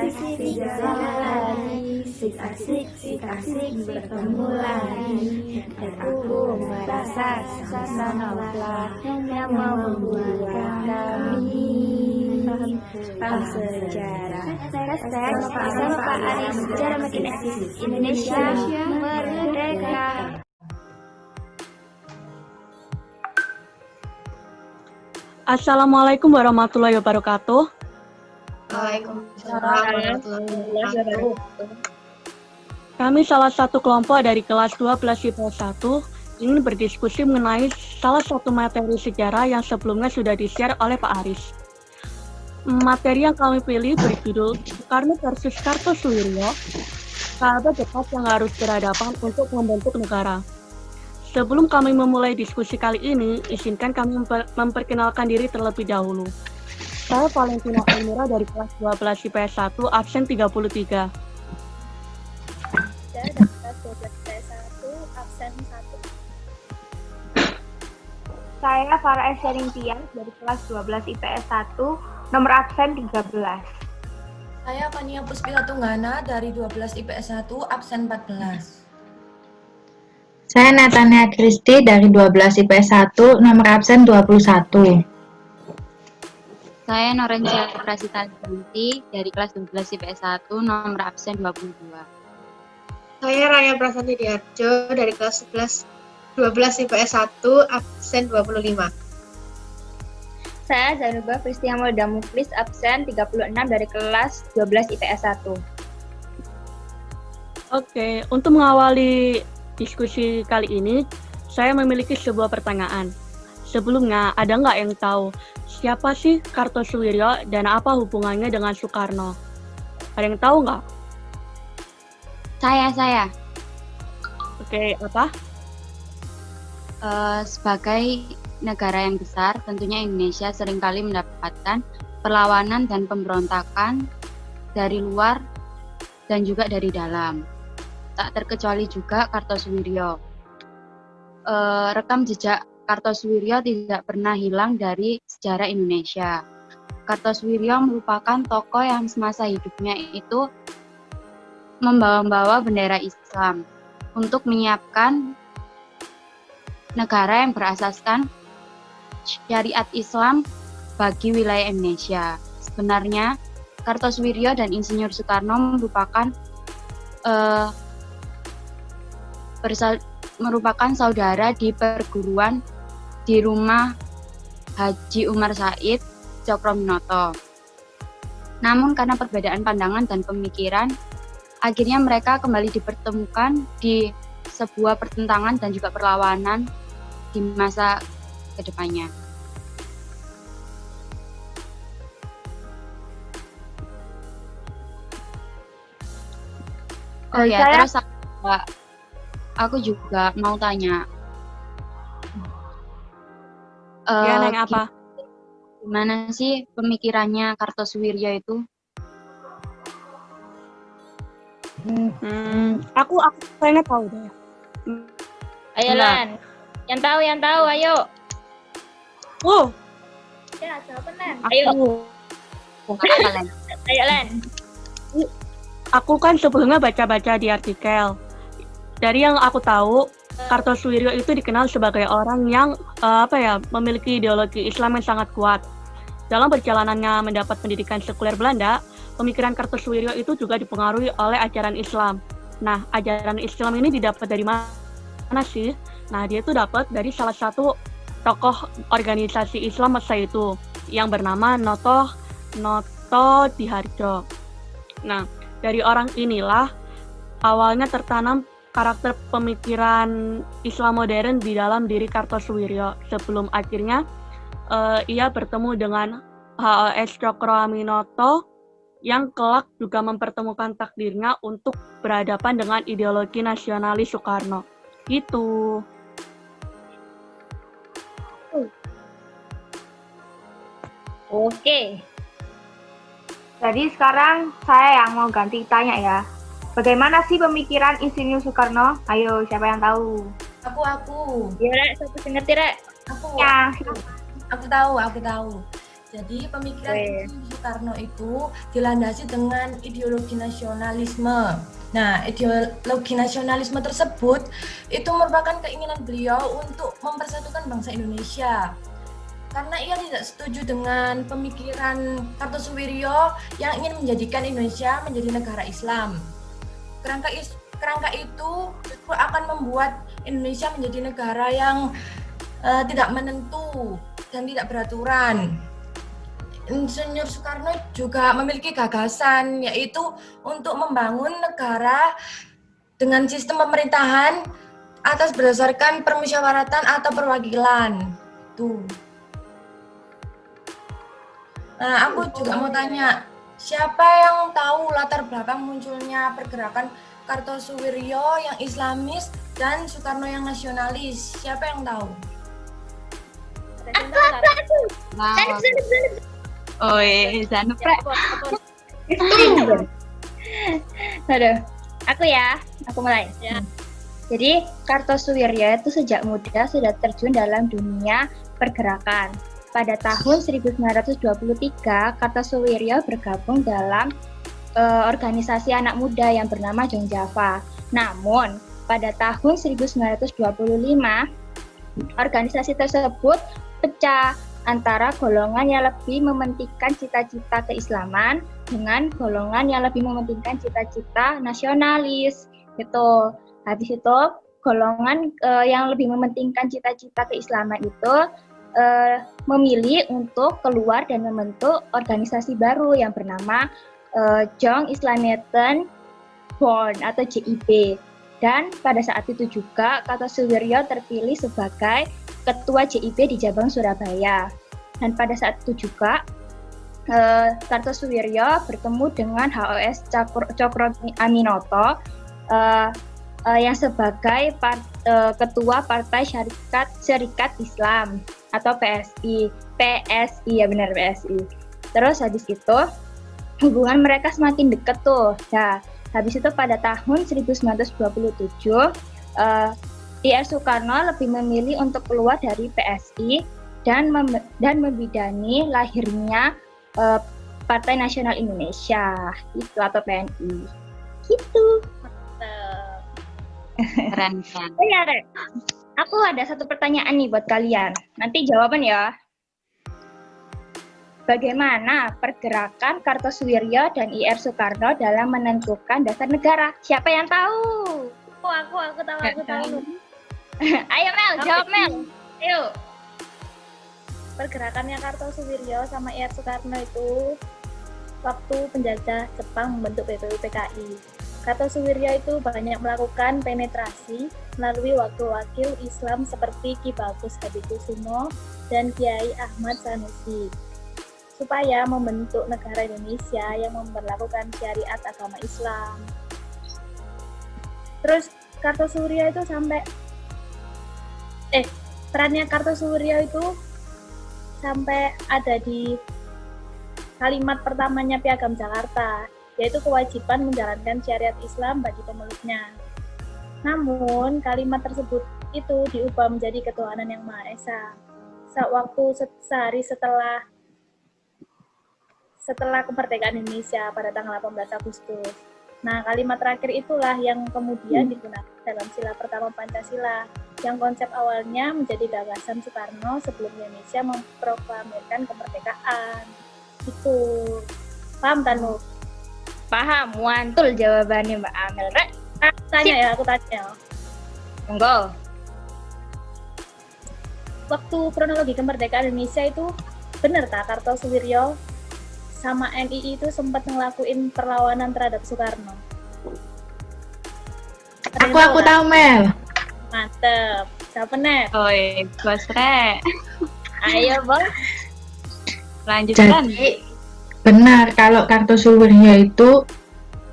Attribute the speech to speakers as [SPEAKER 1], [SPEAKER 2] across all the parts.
[SPEAKER 1] asik jalan lagi, asik bertemu lagi. Dan aku merasa suasana lega yang membuat kami paham sejarah. Bersama Pak Aris, sejarah makin eksis. Indonesia merdeka.
[SPEAKER 2] Assalamualaikum warahmatullahi wabarakatuh.
[SPEAKER 1] Waalaikumsalam warahmatullahi wabarakatuh.
[SPEAKER 2] Kami salah satu kelompok dari kelas 12 IPS 1 ingin berdiskusi mengenai salah satu materi sejarah yang sebelumnya sudah di-share oleh Pak Aris. Materi yang kami pilih berjudul Soekarno versus Kartosuwiryo, sahabat dekat yang harus berhadapan untuk membentuk negara. Sebelum kami memulai diskusi kali ini, izinkan kami memperkenalkan diri terlebih dahulu. Saya Valentina Elmira dari kelas 12 IPS 1, absen 33.
[SPEAKER 3] Saya dari kelas 12 IPS 1, absen 1.
[SPEAKER 4] Saya Farah Esyarintian dari kelas 12 IPS 1, nomor absen 13.
[SPEAKER 5] Saya Fania Puspita Tunggana dari 12 IPS 1, absen 14.
[SPEAKER 6] Saya Natania Kristi dari 12 IPS 1, nomor absen 21.
[SPEAKER 7] Saya Norencia Prasita Lisanti dari kelas 12 IPS 1, nomor absen 22.
[SPEAKER 8] Saya Raya Prasanti Diarjo dari kelas 12 IPS 1, absen 25.
[SPEAKER 4] Saya Zainubah Pristiamolda Muklis, absen 36 dari kelas 12 IPS 1.
[SPEAKER 2] Oke, untuk mengawali diskusi kali ini, saya memiliki sebuah pertanyaan. Sebelumnya, ada nggak yang tahu siapa sih Kartosuwiryo dan apa hubungannya dengan Soekarno? Ada yang tahu nggak?
[SPEAKER 7] Saya.
[SPEAKER 2] Oke, apa?
[SPEAKER 7] Sebagai negara yang besar, tentunya Indonesia seringkali mendapatkan perlawanan dan pemberontakan dari luar dan juga dari dalam. Tak terkecuali juga Kartosuwiryo. Rekam jejak Kartosuwiryo tidak pernah hilang dari sejarah Indonesia. Kartosuwiryo merupakan tokoh yang semasa hidupnya itu membawa bendera Islam untuk menyiapkan negara yang berasaskan syariat Islam bagi wilayah Indonesia. Sebenarnya Kartosuwiryo dan Insinyur Soekarno merupakan saudara di perguruan di rumah Haji Umar Said Cokroaminoto. Namun karena perbedaan pandangan dan pemikiran, akhirnya mereka kembali dipertemukan di sebuah pertentangan dan juga perlawanan di masa kedepannya. Oh ya, terus aku juga mau tanya.
[SPEAKER 2] Neng apa?
[SPEAKER 7] Gimana sih pemikirannya Kartosuwiryo itu?
[SPEAKER 2] Aku pengen tahu deh.
[SPEAKER 3] Ayo Lan, yang tahu, ayo. Ya, siapa Lan? Ayo. Ayo Lan.
[SPEAKER 2] Aku kan sebelumnya baca-baca di artikel. Dari yang aku tahu, Kartosuwiryo itu dikenal sebagai orang yang memiliki ideologi Islam yang sangat kuat. Dalam perjalanannya mendapat pendidikan sekuler Belanda, pemikiran Kartosuwiryo itu juga dipengaruhi oleh ajaran Islam. Nah, ajaran Islam ini didapat dari mana sih? Nah, dia itu dapat dari salah satu tokoh organisasi Islam masa itu yang bernama Noto Dihardjo. Nah, dari orang inilah awalnya tertanam karakter pemikiran Islam modern di dalam diri Kartosuwiryo sebelum akhirnya ia bertemu dengan HOS Cokroaminoto yang kelak juga mempertemukan takdirnya untuk berhadapan dengan ideologi nasionalis Soekarno. Gitu.
[SPEAKER 4] Oke. Jadi sekarang saya yang mau ganti tanya ya. Bagaimana sih pemikiran Insinyur Soekarno? Ayo, siapa yang tahu?
[SPEAKER 5] Aku.
[SPEAKER 3] Ya, Rek, satu ngerti, Rek.
[SPEAKER 5] Aku.
[SPEAKER 4] Ya,
[SPEAKER 5] Aku tahu. Jadi pemikiran Soekarno itu dilandasi dengan ideologi nasionalisme. Nah, ideologi nasionalisme tersebut itu merupakan keinginan beliau untuk mempersatukan bangsa Indonesia. Karena ia tidak setuju dengan pemikiran Kartosuwiryo yang ingin menjadikan Indonesia menjadi negara Islam. Kerangka itu akan membuat Indonesia menjadi negara yang tidak menentu dan tidak beraturan. Insinyur Soekarno juga memiliki gagasan, yaitu untuk membangun negara dengan sistem pemerintahan atas berdasarkan permusyawaratan atau perwakilan. Tuh. Nah, aku juga mau tanya, siapa yang tahu latar belakang munculnya pergerakan Kartosuwiryo yang Islamis dan Soekarno yang nasionalis? Siapa yang tahu?
[SPEAKER 7] Zanupra.
[SPEAKER 1] Aduh, aku mulai.
[SPEAKER 3] Ya.
[SPEAKER 1] Jadi Kartosuwiryo itu sejak muda sudah terjun dalam dunia pergerakan. Pada tahun 1923, Kartosuwiryo bergabung dalam organisasi anak muda yang bernama Young Java. Namun, pada tahun 1925, organisasi tersebut pecah antara golongan yang lebih mementingkan cita-cita keislaman dengan golongan yang lebih mementingkan cita-cita nasionalis. Gitu. Habis itu, golongan yang lebih mementingkan cita-cita keislaman itu memilih untuk keluar dan membentuk organisasi baru yang bernama Jong Islamiyeten Bond atau JIB. Dan pada saat itu juga Kartosuwiryo terpilih sebagai Ketua JIB di Cabang Surabaya. Dan pada saat itu juga Kartosuwiryo bertemu dengan HOS Cokro Aminoto yang sebagai Ketua Partai Syarikat Islam atau PSI ya benar PSI. Terus habis itu hubungan mereka semakin dekat tuh. Nah, habis itu pada tahun 1927 IR Soekarno lebih memilih untuk keluar dari PSI dan membidani lahirnya Partai Nasional Indonesia itu atau PNI. Gitu.
[SPEAKER 7] Keren.
[SPEAKER 1] Benar. Aku ada satu pertanyaan nih buat kalian. Nanti jawaban ya. Bagaimana pergerakan Kartosuwiryo dan IR Soekarno dalam menentukan dasar negara? Siapa yang tahu?
[SPEAKER 3] Aku tahu.
[SPEAKER 1] Ayo Mel, jawab Mel. Ayo.
[SPEAKER 3] Pergerakannya Kartosuwiryo sama IR Soekarno itu waktu penjajah Jepang membentuk PKI. Kartosuwiryo itu banyak melakukan penetrasi melalui wakil-wakil Islam seperti Ki Bagus Hadikusumo dan Kiai Ahmad Sanusi supaya membentuk negara Indonesia yang memperlakukan syariat agama Islam. Terus Kartosuwiryo itu perannya Kartosuwiryo itu sampai ada di kalimat pertamanya Piagam Jakarta, yaitu kewajiban menjalankan syariat Islam bagi pemeluknya. Namun, kalimat tersebut itu diubah menjadi ketuhanan yang Maha Esa. Sehari setelah kemerdekaan Indonesia pada tanggal 18 Agustus. Nah, kalimat terakhir itulah yang kemudian digunakan dalam sila pertama Pancasila, yang konsep awalnya menjadi gagasan Soekarno sebelum Indonesia memproklamirkan kemerdekaan. Itu. Paham kan, Nuk?
[SPEAKER 1] Paham, mantul jawabannya Mbak Amel.
[SPEAKER 3] Aku tanya.
[SPEAKER 1] Monggo.
[SPEAKER 3] Waktu kronologi kemerdekaan Indonesia itu benar tak Kartosuwiryo sama NII itu sempat ngelakuin perlawanan terhadap Soekarno?
[SPEAKER 6] Aku tahu Mel.
[SPEAKER 3] Mantep. Siapa nih?
[SPEAKER 7] Oi, Bos Re.
[SPEAKER 1] Ayo, Bos.
[SPEAKER 7] Lanjutkan.
[SPEAKER 6] Jadi benar kalau Kartosuwiryo itu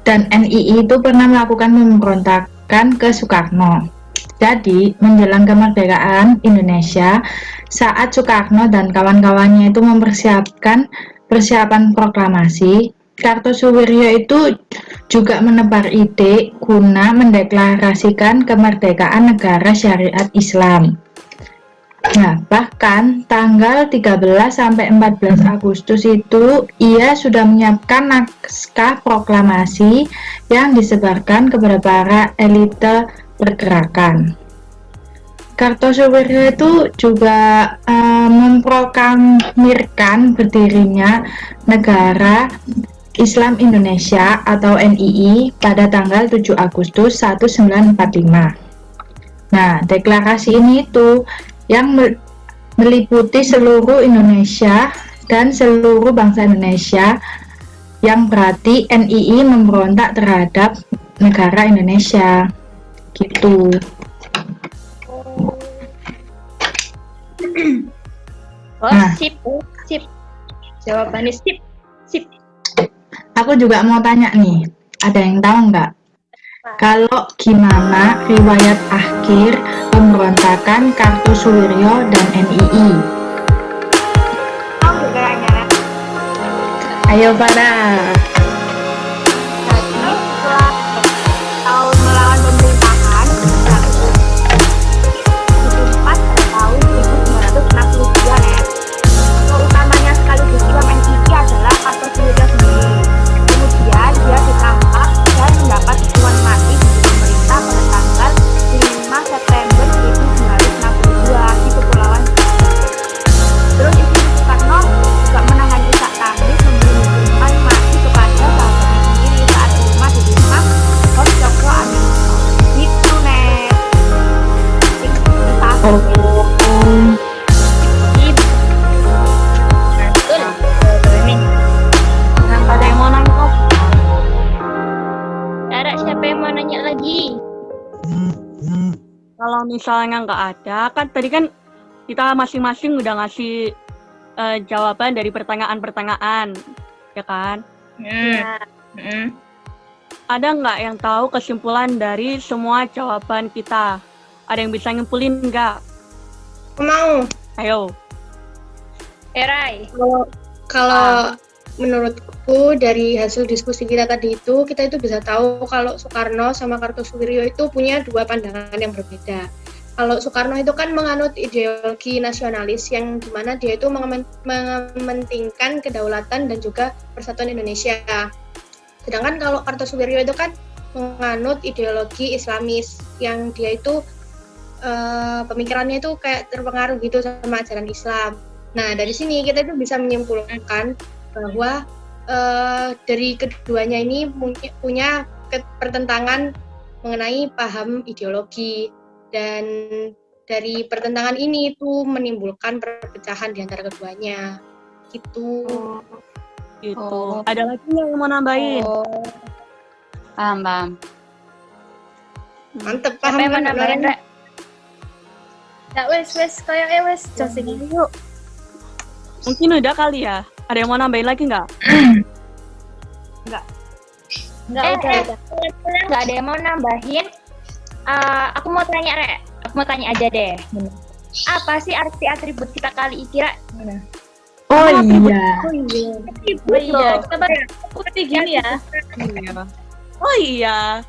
[SPEAKER 6] dan NII itu pernah melakukan pemberontakan ke Soekarno. Jadi menjelang kemerdekaan Indonesia, saat Soekarno dan kawan-kawannya itu mempersiapkan persiapan proklamasi, Kartosuwiryo itu juga menebar ide guna mendeklarasikan kemerdekaan negara syariat Islam. Nah, bahkan tanggal 13 sampai 14 Agustus itu ia sudah menyiapkan naskah proklamasi yang disebarkan kepada para elite pergerakan. Kartosuwiryo itu juga memproklamirkan berdirinya Negara Islam Indonesia atau NII pada tanggal 7 Agustus 1945. Nah, deklarasi ini itu yang meliputi seluruh Indonesia dan seluruh bangsa Indonesia, yang berarti NII memberontak terhadap negara Indonesia. Gitu.
[SPEAKER 1] Oh,
[SPEAKER 6] Nah.
[SPEAKER 1] sip. Jawabannya sip.
[SPEAKER 6] Aku juga mau tanya nih, ada yang tahu nggak? Kalau gimana riwayat akhir pemberontakan Kartosuwiryo dan NII?
[SPEAKER 4] Tahu nggak kayaknya?
[SPEAKER 6] Ayo pada.
[SPEAKER 4] Jadi setelah tahun melawan pemerintahan, 1974 pada tahun 1962 ya. Tokoh utamanya sekaligus Imam NII adalah Kartosuwiryo sendiri. Kemudian dia ditangkap dan mendapat hukuman mati di pemerintah pada tanggal 5 September 1962 di Kepulauan Seribu. Terus Insinyur Soekarno juga menahan isak tangis memberi hukuman mati kepada sahabatnya sendiri saat di rumah Hos Cokro Aminoto. Gitu, Nek.
[SPEAKER 1] Betul. Jawabannya.
[SPEAKER 2] Ada yang mau nanya?
[SPEAKER 1] Ada siapa yang mau nanya lagi?
[SPEAKER 2] Kalau misalnya nggak ada, kan tadi kan kita masing-masing udah ngasih jawaban dari pertanyaan-pertanyaan, ya kan? Ada nggak yang tahu kesimpulan dari semua jawaban kita? Ada yang bisa nyimpulin nggak?
[SPEAKER 8] Aku mau.
[SPEAKER 2] Ayo.
[SPEAKER 1] Erai.
[SPEAKER 8] Kalau menurutku dari hasil diskusi kita tadi itu, kita itu bisa tahu kalau Soekarno sama Kartosuwiryo itu punya dua pandangan yang berbeda. Kalau Soekarno itu kan menganut ideologi nasionalis yang dimana dia itu mementingkan kedaulatan dan juga persatuan Indonesia. Sedangkan kalau Kartosuwiryo itu kan menganut ideologi Islamis yang dia itu pemikirannya itu kayak terpengaruh gitu sama ajaran Islam. Nah, dari sini kita itu bisa menyimpulkan bahwa dari keduanya ini punya pertentangan mengenai paham ideologi, dan dari pertentangan ini itu menimbulkan perpecahan di antara keduanya. Gitu.
[SPEAKER 2] Gitu. Ada lagi yang mau nambahin?
[SPEAKER 7] Paham.
[SPEAKER 8] Mantep,
[SPEAKER 1] Siapa
[SPEAKER 8] paham
[SPEAKER 1] yang mau
[SPEAKER 8] kan?
[SPEAKER 1] nambahin, Rek?
[SPEAKER 3] Ya wes kayak wes jos iki.
[SPEAKER 2] Yuk. Mungkin udah kali ya. Ada yang mau nambahin lagi nggak?
[SPEAKER 3] Enggak udah.
[SPEAKER 1] Nggak ada yang mau nambahin. Aku mau tanya, Rek. Aku mau tanya aja deh. Apa sih arti atribut kita kali ini, Rek?
[SPEAKER 6] Oh iya.
[SPEAKER 3] Oh iya, kita bahas seperti gini ya.
[SPEAKER 2] Oh iya.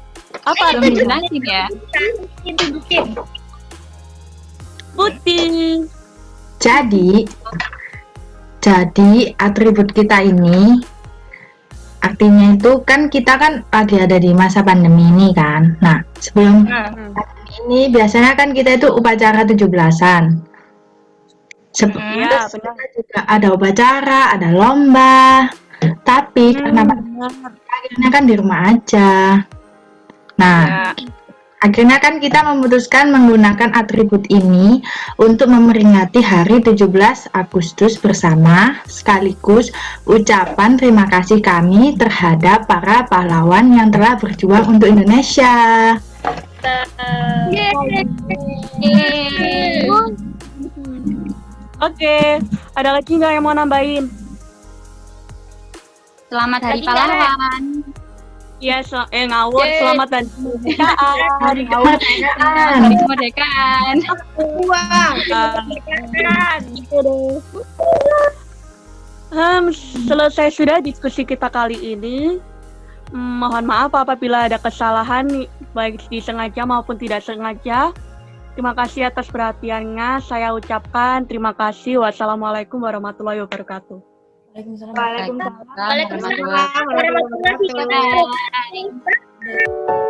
[SPEAKER 2] Apa
[SPEAKER 7] Belum
[SPEAKER 2] artinya?
[SPEAKER 7] dijelasin ya.
[SPEAKER 1] Tunjukin.
[SPEAKER 2] Putih.
[SPEAKER 6] Jadi atribut kita ini artinya itu kan kita kan lagi ada di masa pandemi ini kan. Nah, sebelum pandemi ini biasanya kan kita itu upacara 17-an.
[SPEAKER 2] Iya, benar.
[SPEAKER 6] Kita juga ada upacara, ada lomba. Tapi karena akhirnya kan di rumah aja. Nah, akhirnya kan kita memutuskan menggunakan atribut ini untuk memperingati hari 17 Agustus bersama, sekaligus ucapan terima kasih kami terhadap para pahlawan yang telah berjuang untuk Indonesia.
[SPEAKER 2] Oke, ada lagi nggak yang mau nambahin?
[SPEAKER 7] Selamat Hari
[SPEAKER 1] Lagi nggak, Rek?
[SPEAKER 7] Pahlawan.
[SPEAKER 2] Iya, ngawur, selamat dan kemerdekaan.
[SPEAKER 6] Hari kemerdekaan.
[SPEAKER 7] Hari kemerdekaan.
[SPEAKER 2] Selesai sudah diskusi kita kali ini. Mohon maaf apabila ada kesalahan, baik disengaja maupun tidak sengaja. Terima kasih atas perhatiannya. Saya ucapkan terima kasih. Wassalamualaikum warahmatullahi wabarakatuh.
[SPEAKER 5] Waalaikumsalam.
[SPEAKER 4] Waalaikumsalam.
[SPEAKER 7] Waalaikumsalam warahmatullahi
[SPEAKER 1] Warahmatullahi wabarakatuh.